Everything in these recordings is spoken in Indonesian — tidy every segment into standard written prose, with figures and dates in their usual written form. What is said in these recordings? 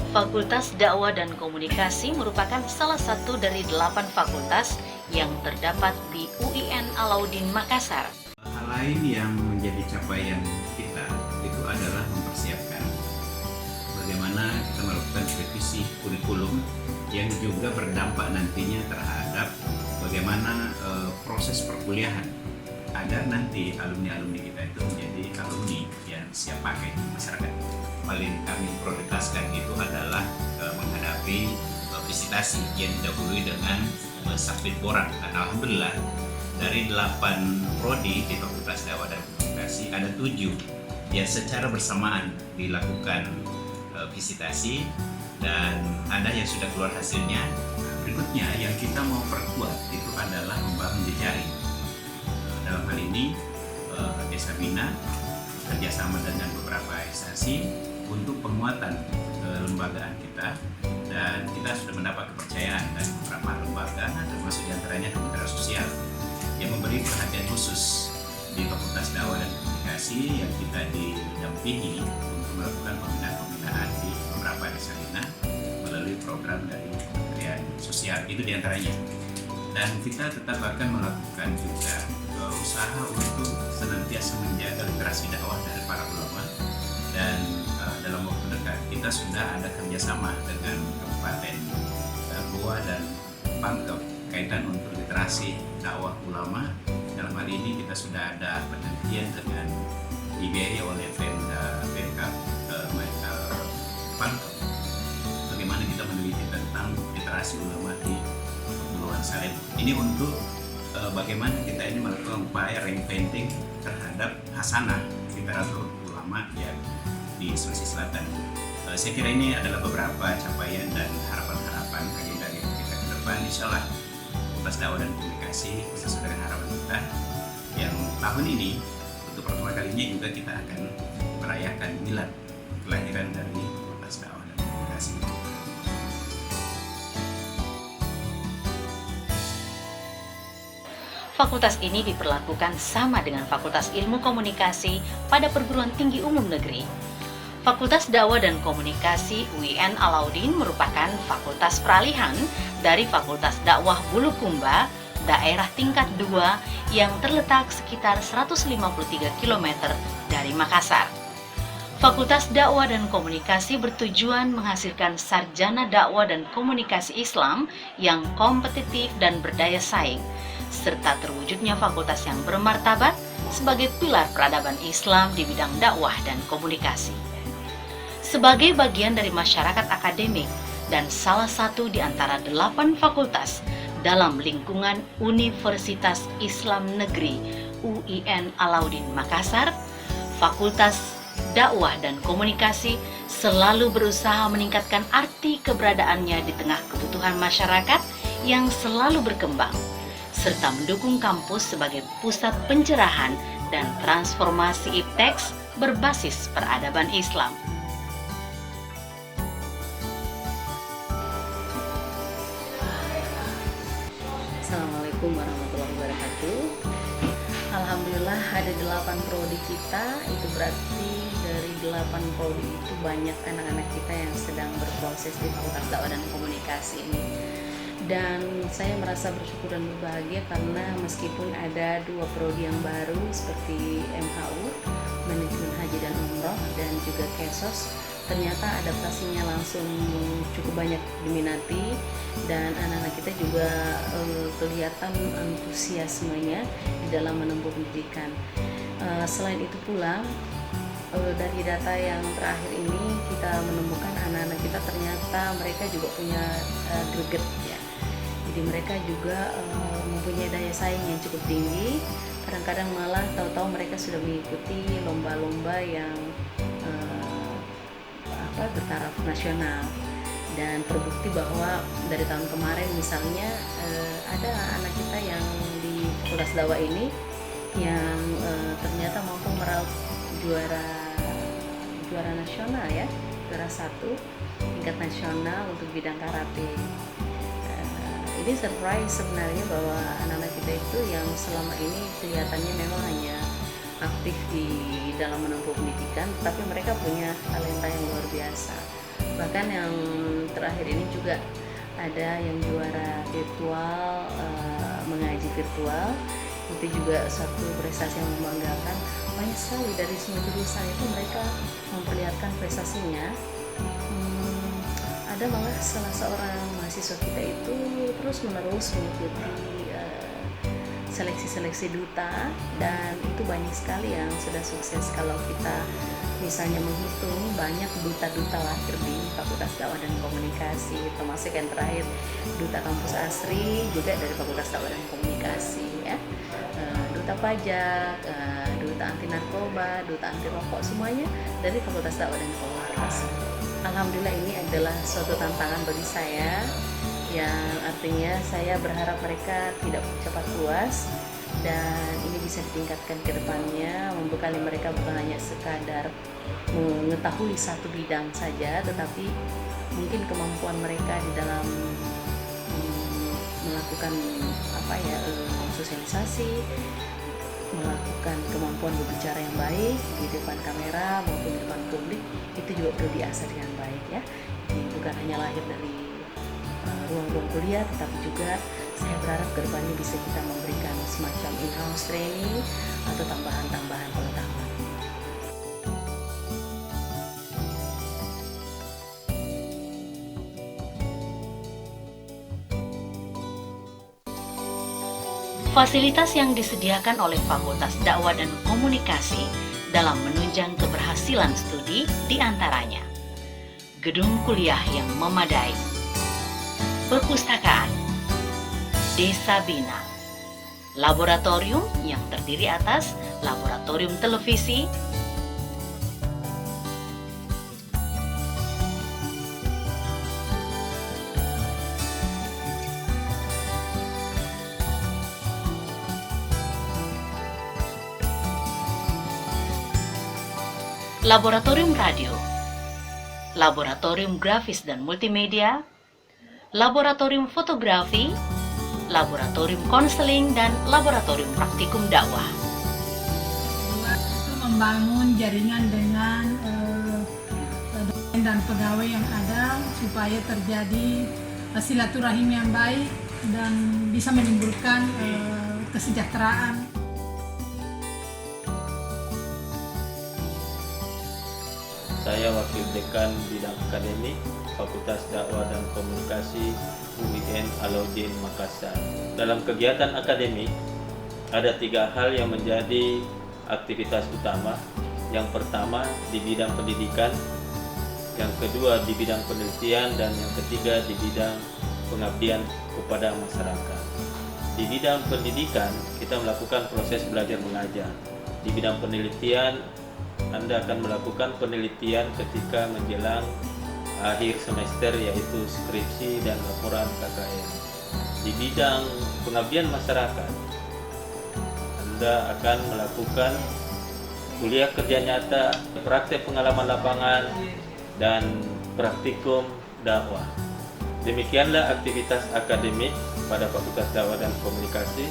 Fakultas Dakwah dan Komunikasi merupakan salah satu dari 8 fakultas yang terdapat di UIN Alauddin Makassar. Hal lain yang menjadi capaian kita itu adalah mempersiapkan bagaimana kita melakukan revisi kurikulum yang juga berdampak nantinya terhadap bagaimana proses perkuliahan agar nanti alumni-alumni kita itu menjadi alumni yang siap pakai di masyarakat. Paling kami prioritaskan itu adalah menghadapi visitasi yang didahului dengan submit borang. Dan alhamdulillah dari 8 prodi di Fakultas Dakwah dan Komunikasi ada 7 yang secara bersamaan dilakukan visitasi dan ada yang sudah keluar hasilnya. Berikutnya yang kita mau perkuat itu adalah membangun jejaring. Dalam hal ini Desa Bina kerjasama dengan beberapa instansi untuk penguatan kelembagaan kita, dan kita sudah mendapat kepercayaan dari beberapa lembaga termasuk diantaranya Kementerian Sosial yang memberi perhatian khusus di Fakultas Dakwah dan Komunikasi yang kita didampingi untuk melakukan pembinaan di beberapa desa Bina melalui program dari Kementerian Sosial, itu diantaranya. Dan kita tetap akan melakukan juga usaha untuk senantiasa menjaga literasi dakwah dari para ulama, dan dalam waktu dekat kita sudah ada kerjasama dengan Kabupaten Goa dan Pangkep kaitan untuk literasi dakwah ulama. Dalam hal ini kita sudah ada penelitian dengan dibiayai oleh Pemkab Pangkep bagaimana kita meneliti tentang literasi ulama di Kepulauan Salem. Ini untuk bagaimana kita ini melakukan upaya reinventing terhadap hasanah literatur ulama yang di Sulawesi Selatan. Saya kira ini adalah beberapa capaian dan harapan-harapan agenda kita ke depan. Insya Allah Fakultas Dakwah dan Komunikasi sesuai dengan harapan kita yang tahun ini untuk pertama kalinya juga kita akan merayakan milad kelahiran dari Fakultas Dakwah dan Komunikasi. Fakultas ini diperlakukan sama dengan Fakultas Ilmu Komunikasi pada Perguruan Tinggi Umum Negeri. Fakultas Dakwah dan Komunikasi UIN Alauddin merupakan fakultas peralihan dari Fakultas Dakwah Bulukumba, daerah tingkat 2 yang terletak sekitar 153 km dari Makassar. Fakultas Dakwah dan Komunikasi bertujuan menghasilkan sarjana dakwah dan komunikasi Islam yang kompetitif dan berdaya saing, serta terwujudnya fakultas yang bermartabat sebagai pilar peradaban Islam di bidang dakwah dan komunikasi. Sebagai bagian dari masyarakat akademik dan salah satu di antara 8 fakultas dalam lingkungan Universitas Islam Negeri UIN Alauddin Makassar, Fakultas Dakwah dan Komunikasi selalu berusaha meningkatkan arti keberadaannya di tengah kebutuhan masyarakat yang selalu berkembang, serta mendukung kampus sebagai pusat pencerahan dan transformasi ipteks berbasis peradaban Islam. Assalamualaikum warahmatullahi wabarakatuh. Alhamdulillah ada 8 prodi kita, itu berarti dari 8 prodi itu banyak anak-anak kita yang sedang berproses di Fakultas Dakwah dan Komunikasi ini. Dan saya merasa bersyukur dan berbahagia karena meskipun ada 2 prodi yang baru seperti MHU, Manajemen Haji dan Umroh, dan juga KESOS, ternyata adaptasinya langsung cukup banyak diminati, dan anak-anak kita juga kelihatan antusiasmenya di dalam menempuh pendidikan. Selain itu pula, dari data yang terakhir ini kita menemukan anak-anak kita ternyata mereka juga punya greget ya. Jadi mereka juga mempunyai daya saing yang cukup tinggi. Kadang-kadang malah tahu-tahu mereka sudah mengikuti lomba-lomba yang bertaraf nasional, dan terbukti bahwa dari tahun kemarin misalnya ada anak kita yang di Fakultas Dakwah ini yang ternyata mampu meraup juara nasional ya, juara 1 tingkat nasional untuk bidang karate. Ini surprise sebenarnya bahwa anak-anak kita itu yang selama ini kelihatannya memang hanya aktif di dalam menempuh pendidikan, tapi mereka punya talenta yang luar biasa. Bahkan yang terakhir ini juga ada yang juara virtual, mengaji virtual. Itu juga satu prestasi yang membanggakan. Banyak sekali dari semua jurusan itu mereka memperlihatkan prestasinya. Ada malah salah seorang mahasiswa kita itu terus menerus mengikuti seleksi-seleksi duta, dan itu banyak sekali yang sudah sukses. Kalau kita misalnya menghitung, banyak duta-duta lahir di Fakultas Dakwah dan Komunikasi, termasuk yang terakhir Duta Kampus Asri juga dari Fakultas Dakwah dan Komunikasi ya. Duta Pajak, Duta Anti Narkoba, Duta Anti Rokok, semuanya dari Fakultas Dakwah dan Komunikasi. Alhamdulillah, ini adalah suatu tantangan bagi saya, yang artinya saya berharap mereka tidak cepat puas dan ini bisa ditingkatkan ke depannya, membekali mereka bukan hanya sekadar mengetahui satu bidang saja, tetapi mungkin kemampuan mereka di dalam melakukan sosialisasi, melakukan kemampuan berbicara yang baik di depan kamera maupun di depan publik, itu juga perlu diasah dengan baik ya. Jadi bukan hanya lahir dari ruang-ruang kuliah, tetapi juga saya berharap ke depannya bisa kita memberikan semacam in-house training atau tambahan-tambahan pengetahuan. Fasilitas yang disediakan oleh Fakultas Dakwah dan Komunikasi dalam menunjang keberhasilan studi diantaranya gedung kuliah yang memadai, perpustakaan, desa bina, laboratorium yang terdiri atas laboratorium televisi, laboratorium radio, laboratorium grafis dan multimedia, laboratorium fotografi, laboratorium konseling, dan laboratorium praktikum dakwah. Itu membangun jaringan dengan dosen dan pegawai yang ada supaya terjadi silaturahim yang baik dan bisa menimbulkan kesejahteraan. Saya Wakil Dekan Bidang Akademik Fakultas Dakwah dan Komunikasi UIN Alauddin Makassar. Dalam kegiatan akademik ada 3 hal yang menjadi aktivitas utama. Yang pertama di bidang pendidikan, yang kedua di bidang penelitian, dan yang ketiga di bidang pengabdian kepada masyarakat. Di bidang pendidikan kita melakukan proses belajar mengajar. Di bidang penelitian Anda akan melakukan penelitian ketika menjelang akhir semester, yaitu skripsi dan laporan KKN. Di bidang pengabdian masyarakat, Anda akan melakukan kuliah kerja nyata, praktek pengalaman lapangan, dan praktikum dakwah. Demikianlah aktivitas akademik pada Fakultas Dakwah dan Komunikasi.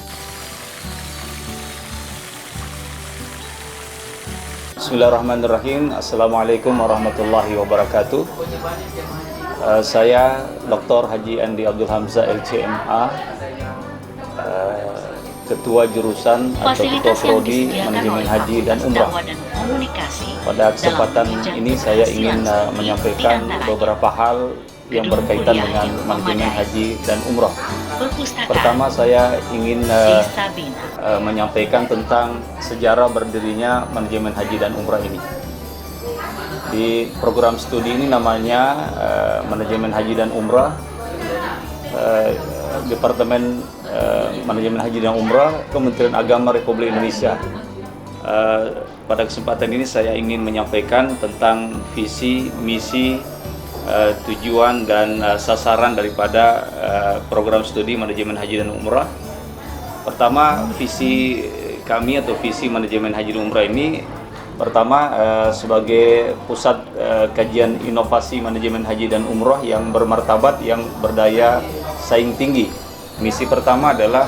Bismillahirrahmanirrahim. Assalamualaikum warahmatullahi wabarakatuh. Saya Dr. Haji Andi Abdul Hamzah LCMA, Ketua Jurusan atau Ketua Prodi Manajemen Haji dan Umrah. Pada kesempatan ini saya ingin menyampaikan beberapa hal yang berkaitan dengan manajemen haji dan umrah. Pertama, saya ingin menyampaikan tentang sejarah berdirinya manajemen haji dan umrah ini. Di program studi ini namanya manajemen haji dan umrah, Departemen Manajemen Haji dan Umrah, Kementerian Agama Republik Indonesia. Pada kesempatan ini saya ingin menyampaikan tentang visi, misi, tujuan dan sasaran daripada program studi manajemen haji dan umrah. Pertama, visi kami atau visi manajemen haji dan umrah ini pertama sebagai pusat kajian inovasi manajemen haji dan umrah yang bermartabat, yang berdaya saing tinggi. Misi pertama adalah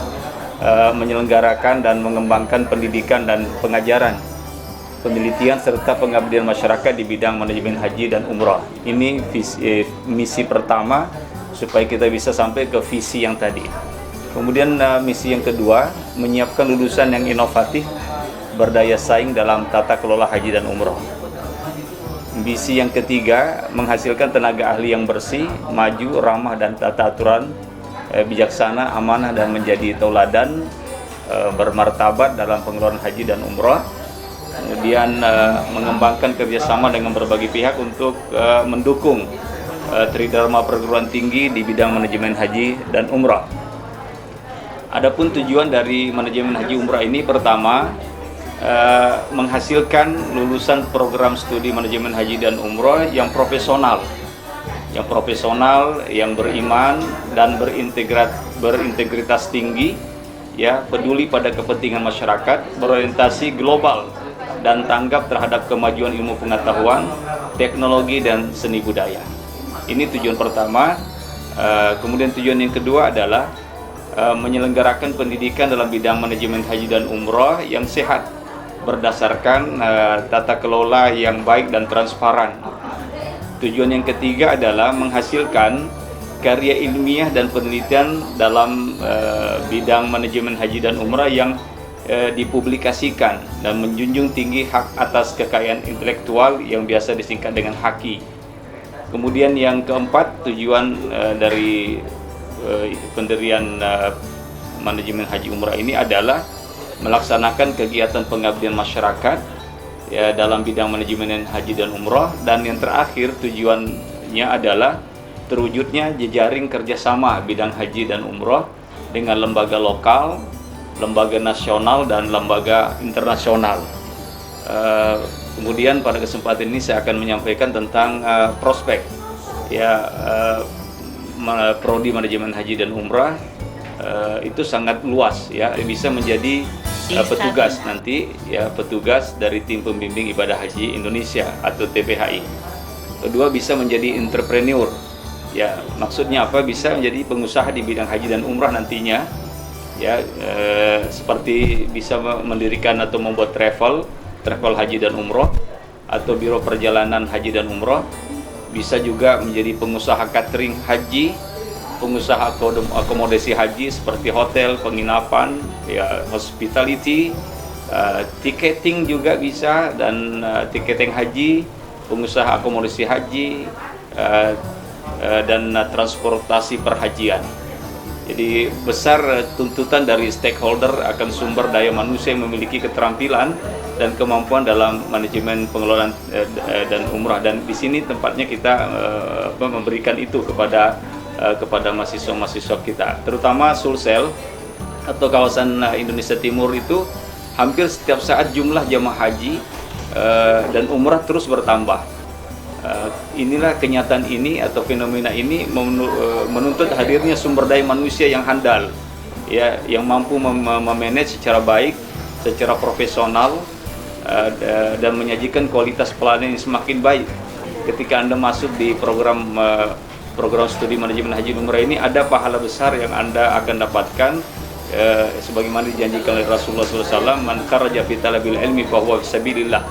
menyelenggarakan dan mengembangkan pendidikan dan pengajaran penelitian serta pengabdian masyarakat di bidang manajemen haji dan umrah. Ini misi pertama supaya kita bisa sampai ke visi yang tadi. Kemudian misi yang kedua, menyiapkan lulusan yang inovatif, berdaya saing dalam tata kelola haji dan umrah. Misi yang ketiga, menghasilkan tenaga ahli yang bersih, maju, ramah dan tata aturan, bijaksana, amanah dan menjadi tauladan, bermartabat dalam pengelolaan haji dan umrah. Kemudian mengembangkan kerjasama dengan berbagai pihak untuk mendukung tridharma perguruan tinggi di bidang manajemen haji dan umrah. Adapun tujuan dari manajemen haji umrah ini, pertama, menghasilkan lulusan program studi manajemen haji dan umrah yang profesional, yang beriman dan berintegritas tinggi, ya, peduli pada kepentingan masyarakat, berorientasi global dan tanggap terhadap kemajuan ilmu pengetahuan, teknologi dan seni budaya. Ini tujuan pertama. Kemudian tujuan yang kedua adalah menyelenggarakan pendidikan dalam bidang manajemen haji dan umrah yang sehat, berdasarkan tata kelola yang baik dan transparan. Tujuan yang ketiga adalah menghasilkan karya ilmiah dan penelitian dalam bidang manajemen haji dan umrah yang dipublikasikan dan menjunjung tinggi hak atas kekayaan intelektual yang biasa disingkat dengan HAKI. Kemudian yang keempat, tujuan dari pendirian manajemen haji umrah ini adalah melaksanakan kegiatan pengabdian masyarakat, ya, dalam bidang manajemen haji dan umrah. Dan yang terakhir, tujuannya adalah terwujudnya jejaring kerjasama bidang haji dan umrah dengan lembaga lokal, lembaga nasional dan lembaga internasional. Kemudian pada kesempatan ini saya akan menyampaikan tentang prospek, ya, prodi manajemen haji dan umrah. Itu sangat luas, ya, bisa menjadi petugas nanti, ya, petugas dari tim pembimbing ibadah haji Indonesia atau TPHI. Kedua, bisa menjadi entrepreneur, ya, maksudnya apa? Bisa menjadi pengusaha di bidang haji dan umrah nantinya, ya, seperti bisa mendirikan atau membuat travel haji dan umrah atau biro perjalanan haji dan umrah. Bisa juga menjadi pengusaha catering haji, pengusaha akomodasi haji seperti hotel, penginapan, ya, hospitality, ticketing juga bisa, dan ticketing haji, pengusaha akomodasi haji, dan transportasi perhajian. Jadi besar tuntutan dari stakeholder akan sumber daya manusia yang memiliki keterampilan dan kemampuan dalam manajemen pengelolaan dan umrah. Dan di sini tempatnya kita memberikan itu kepada mahasiswa-mahasiswa kita, terutama Sulsel atau kawasan Indonesia Timur itu hampir setiap saat jumlah jamaah haji dan umrah terus bertambah. Inilah kenyataan ini atau fenomena ini menuntut hadirnya sumber daya manusia yang handal, ya, yang mampu memanage secara baik, secara profesional, dan menyajikan kualitas pelayanan yang semakin baik. Ketika Anda masuk di program studi manajemen haji dan umrah ini, ada pahala besar yang Anda akan dapatkan, sebagaimana dijanjikan oleh Rasulullah SAW, man kharaja fi talabil ilmi fa huwa fi sabilillah.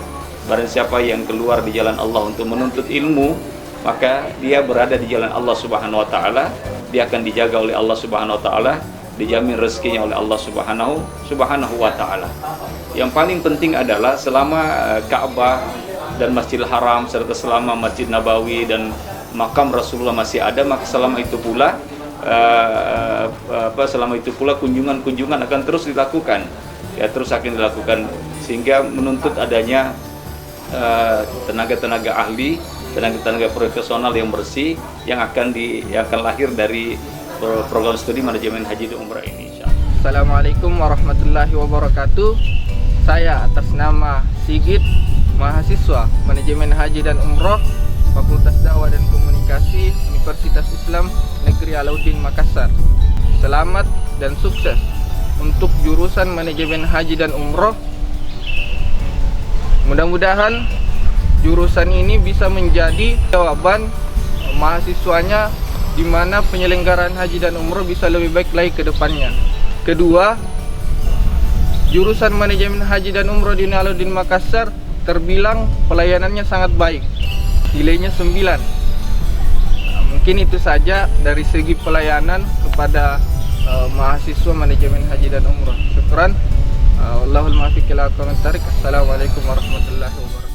Barang siapa yang keluar di jalan Allah untuk menuntut ilmu, maka dia berada di jalan Allah Subhanahu wa taala, dia akan dijaga oleh Allah Subhanahu wa taala, dijamin rezekinya oleh Allah Subhanahu wa taala. Yang paling penting adalah selama Ka'bah dan Masjidil Haram serta selama Masjid Nabawi dan makam Rasulullah masih ada, maka selama itu pula kunjungan-kunjungan akan terus dilakukan, ya, terus akan dilakukan, sehingga menuntut adanya tenaga-tenaga ahli, tenaga-tenaga profesional yang bersih yang akan lahir dari program studi manajemen haji dan umrah ini. Assalamualaikum warahmatullahi wabarakatuh. Saya atas nama Sigit, mahasiswa manajemen haji dan umrah Fakultas Dakwah dan Komunikasi Universitas Islam Negeri Alauddin Makassar. Selamat dan sukses untuk jurusan manajemen haji dan umrah. Mudah-mudahan jurusan ini bisa menjadi jawaban mahasiswanya, di mana penyelenggaraan haji dan umrah bisa lebih baik lagi ke depannya. Kedua, jurusan manajemen haji dan umrah di Alauddin Makassar terbilang pelayanannya sangat baik. Nilainya 9. Mungkin itu saja dari segi pelayanan kepada mahasiswa manajemen haji dan umrah. Syukran. Wallahul muwaffiq ila aqwamit thariq. Assalamualaikum warahmatullahi wabarakatuh.